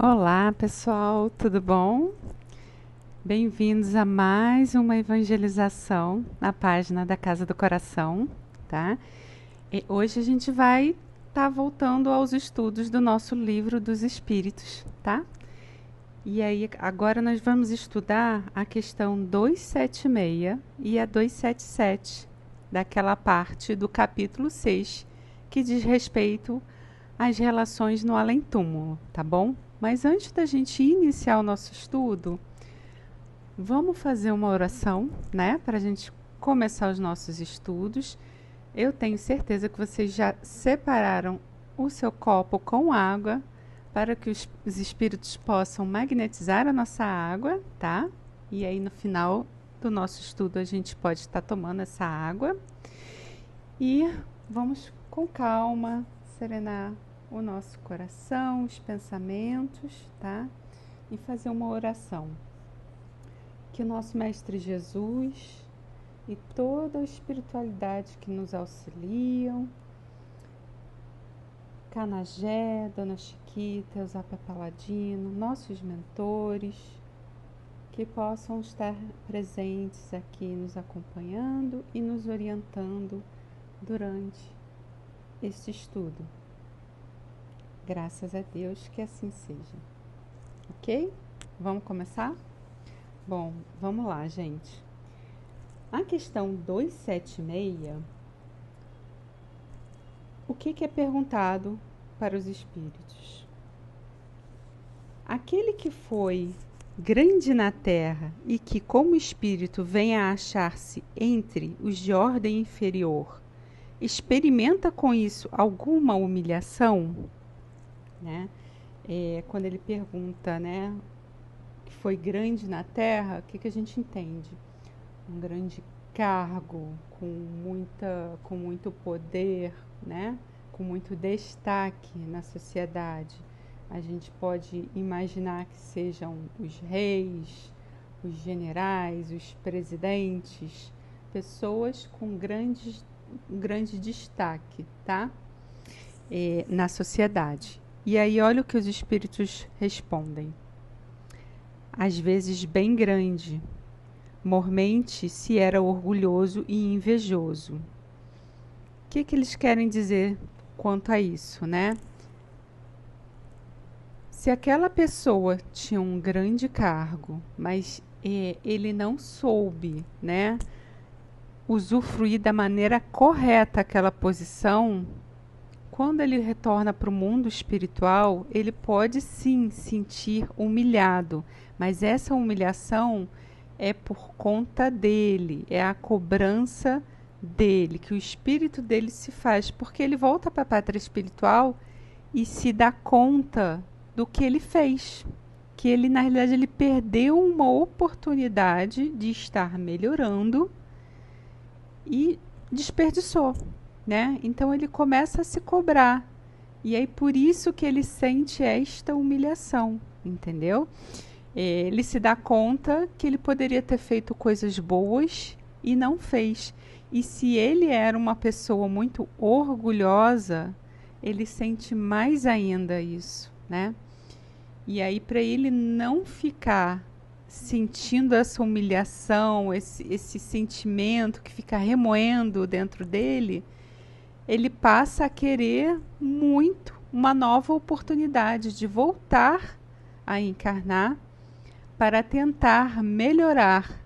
Olá, pessoal, tudo bom? Bem-vindos a mais uma evangelização na página da Casa do Coração, tá? E hoje a gente vai estar voltando aos estudos do nosso livro dos Espíritos, tá? E aí, agora nós vamos estudar a questão 276 e a 277, daquela parte do capítulo 6, que diz respeito às relações no além-túmulo, tá bom? Mas antes da gente iniciar o nosso estudo, vamos fazer uma oração, né? Para a gente começar os nossos estudos. Eu tenho certeza que vocês já separaram o seu copo com água para que os espíritos possam magnetizar a nossa água, tá? E aí no final do nosso estudo a gente pode estar tomando essa água. E vamos com calma serenar o nosso coração, os pensamentos, tá? E fazer uma oração. Que o nosso Mestre Jesus e toda a espiritualidade que nos auxiliam, Canagé, Dona Chiquita, Eusapia Paladino, nossos mentores, que possam estar presentes aqui nos acompanhando e nos orientando durante este estudo. Graças a Deus que assim seja. Ok? Vamos começar? Bom, vamos lá, gente. A questão 276, o que é perguntado para os espíritos? Aquele que foi grande na terra e que, como espírito, vem a achar-se entre os de ordem inferior, experimenta com isso alguma humilhação? Né? Quando ele pergunta, né, que foi grande na terra, o que a gente entende? Um grande cargo, com muito poder, né? Com muito destaque na sociedade. A gente pode imaginar que sejam os reis, os generais, os presidentes, pessoas com grande destaque, tá? Na sociedade. E aí olha o que os espíritos respondem. Às vezes bem grande, mormente se era orgulhoso e invejoso. O que eles querem dizer quanto a isso, né? Se aquela pessoa tinha um grande cargo, mas ele não soube, né, usufruir da maneira correta aquela posição, quando ele retorna para o mundo espiritual, ele pode sim sentir humilhado, mas essa humilhação é por conta dele, é a cobrança dele, que o espírito dele se faz, porque ele volta para a pátria espiritual e se dá conta do que ele fez, que ele na realidade ele perdeu uma oportunidade de estar melhorando e desperdiçou, né? Então ele começa a se cobrar e aí por isso que ele sente esta humilhação, entendeu? Ele se dá conta que ele poderia ter feito coisas boas e não fez. E se ele era uma pessoa muito orgulhosa, ele sente mais ainda isso, né? E aí, para ele não ficar sentindo essa humilhação, esse sentimento que fica remoendo dentro dele, ele passa a querer muito uma nova oportunidade de voltar a encarnar para tentar melhorar,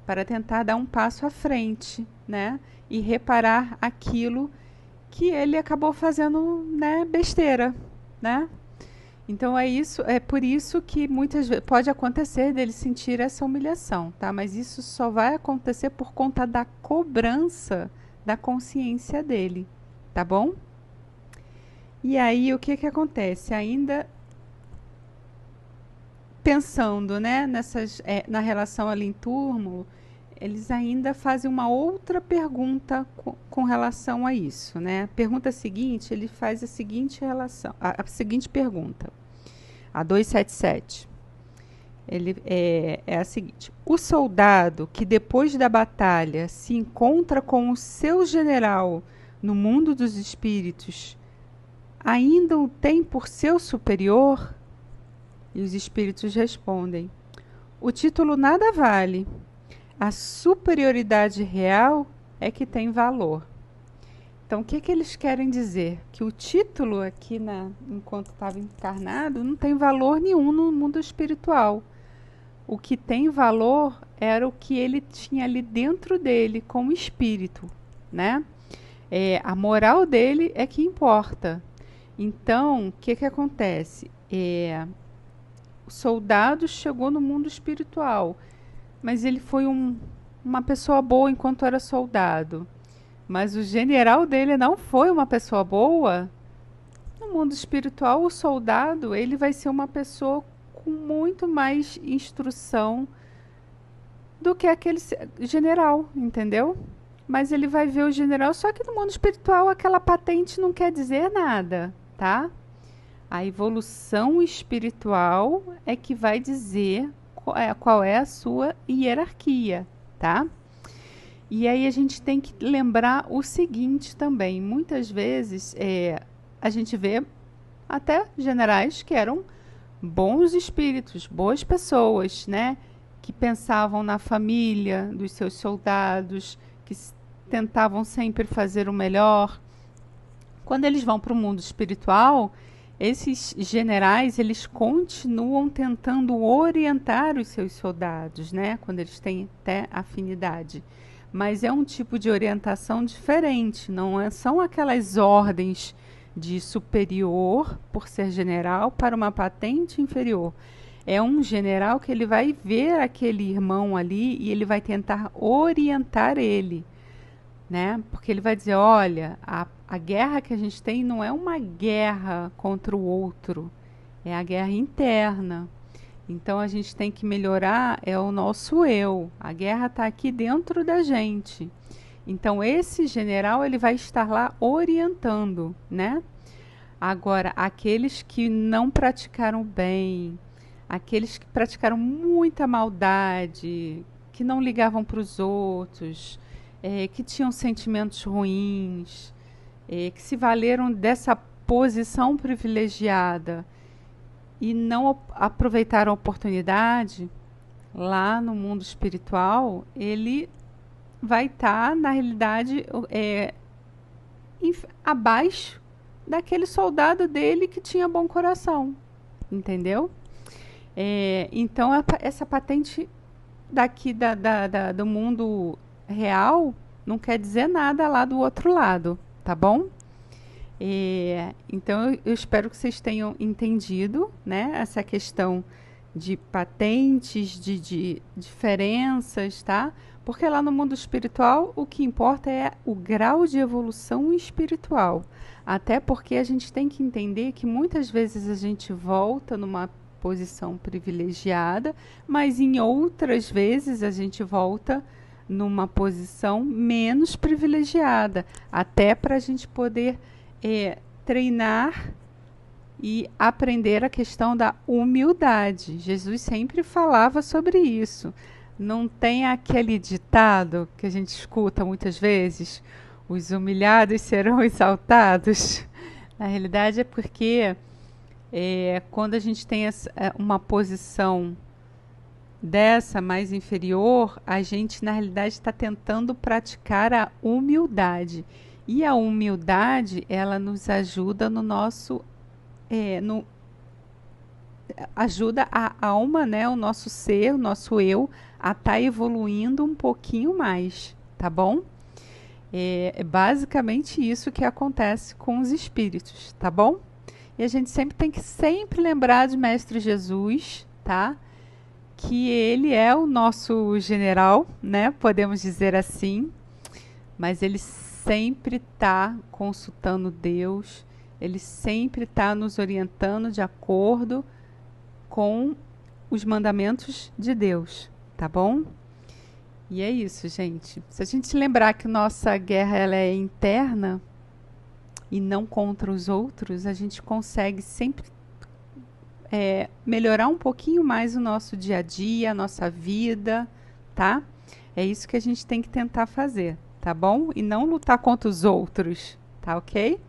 para tentar dar um passo à frente, né? E reparar aquilo que ele acabou fazendo, né, besteira, né? Então é por isso que muitas vezes pode acontecer dele sentir essa humilhação, tá? Mas isso só vai acontecer por conta da cobrança da consciência dele, tá bom? E aí o que acontece? Ainda pensando, né, na relação ali em túmulo, eles ainda fazem uma outra pergunta com relação a isso, né? A pergunta seguinte, ele faz a seguinte relação, a seguinte pergunta, a 277. Ele é a seguinte: o soldado que depois da batalha se encontra com o seu general no mundo dos espíritos, ainda o tem por seu superior? E os espíritos respondem: o título nada vale. A superioridade real é que tem valor. Então, o que, que eles querem dizer? Que o título aqui, enquanto estava encarnado, não tem valor nenhum no mundo espiritual. O que tem valor era o que ele tinha ali dentro dele, como espírito, né? A moral dele é que importa. Então, o que, que acontece? O soldado chegou no mundo espiritual, mas ele foi uma pessoa boa enquanto era soldado. Mas o general dele não foi uma pessoa boa. No mundo espiritual, o soldado ele vai ser uma pessoa com muito mais instrução do que aquele general, entendeu? Mas ele vai ver o general, só que no mundo espiritual aquela patente não quer dizer nada, tá? A evolução espiritual é que vai dizer qual é a sua hierarquia, tá? E aí a gente tem que lembrar o seguinte também. Muitas vezes a gente vê até generais que eram bons espíritos, boas pessoas, né? Que pensavam na família dos seus soldados, que tentavam sempre fazer o melhor. Quando eles vão para o mundo espiritual, esses generais, eles continuam tentando orientar os seus soldados, né? Quando eles têm até afinidade. Mas é um tipo de orientação diferente, são aquelas ordens de superior, por ser general, para uma patente inferior. É um general que ele vai ver aquele irmão ali e ele vai tentar orientar ele, né? Porque ele vai dizer, olha, a guerra que a gente tem não é uma guerra contra o outro, é a guerra interna. Então a gente tem que melhorar o nosso eu. A guerra está aqui dentro da gente. Então esse general ele vai estar lá orientando, né? Agora, aqueles que não praticaram bem, aqueles que praticaram muita maldade, que não ligavam para os outros, que tinham sentimentos ruins, que se valeram dessa posição privilegiada e não aproveitaram a oportunidade, lá no mundo espiritual, ele vai estar, na realidade, abaixo daquele soldado dele que tinha bom coração. Entendeu? Então, essa patente daqui do mundo real não quer dizer nada lá do outro lado, tá bom? Então eu espero que vocês tenham entendido, né, essa questão de patentes, de diferenças, tá? Porque lá no mundo espiritual o que importa é o grau de evolução espiritual. Até porque a gente tem que entender que muitas vezes a gente volta numa posição privilegiada, mas em outras vezes a gente volta numa posição menos privilegiada, até para a gente poder treinar e aprender a questão da humildade. Jesus sempre falava sobre isso. Não tem aquele ditado que a gente escuta muitas vezes: os humilhados serão exaltados. Na realidade é porque quando a gente tem uma posição dessa mais inferior, a gente na realidade está tentando praticar a humildade. E a humildade, ela nos ajuda no nosso, ajuda a alma, né, o nosso ser, o nosso eu, a estar evoluindo um pouquinho mais, tá bom? É basicamente isso que acontece com os espíritos, tá bom? E a gente sempre tem que lembrar de Mestre Jesus, tá? Que ele é o nosso general, né? Podemos dizer assim, mas ele sempre está consultando Deus, ele sempre está nos orientando de acordo com os mandamentos de Deus, tá bom? E é isso, gente. Se a gente lembrar que nossa guerra ela é interna e não contra os outros, a gente consegue sempre melhorar um pouquinho mais o nosso dia a dia, a nossa vida, tá? É isso que a gente tem que tentar fazer, tá bom? E não lutar contra os outros, tá ok?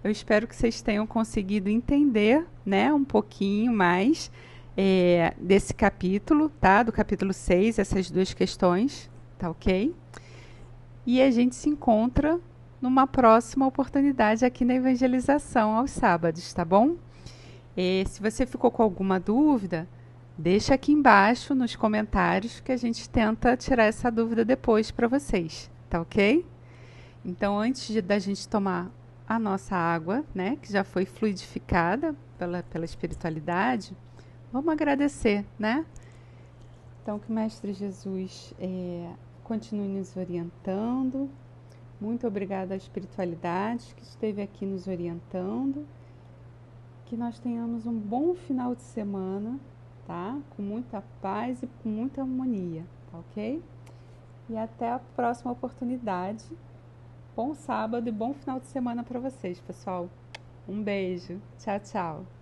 Eu espero que vocês tenham conseguido entender, né, um pouquinho mais desse capítulo, tá? Do capítulo 6, essas duas questões, tá ok? E a gente se encontra numa próxima oportunidade aqui na evangelização aos sábados, tá bom? Se você ficou com alguma dúvida, deixa aqui embaixo nos comentários que a gente tenta tirar essa dúvida depois para vocês, tá ok? Então, da gente tomar a nossa água, né, que já foi fluidificada pela espiritualidade, vamos agradecer, né? Então, que o Mestre Jesus continue nos orientando. Muito obrigada à espiritualidade que esteve aqui nos orientando. Que nós tenhamos um bom final de semana, tá? Com muita paz e com muita harmonia, tá ok? E até a próxima oportunidade. Bom sábado e bom final de semana para vocês, pessoal. Um beijo. Tchau, tchau.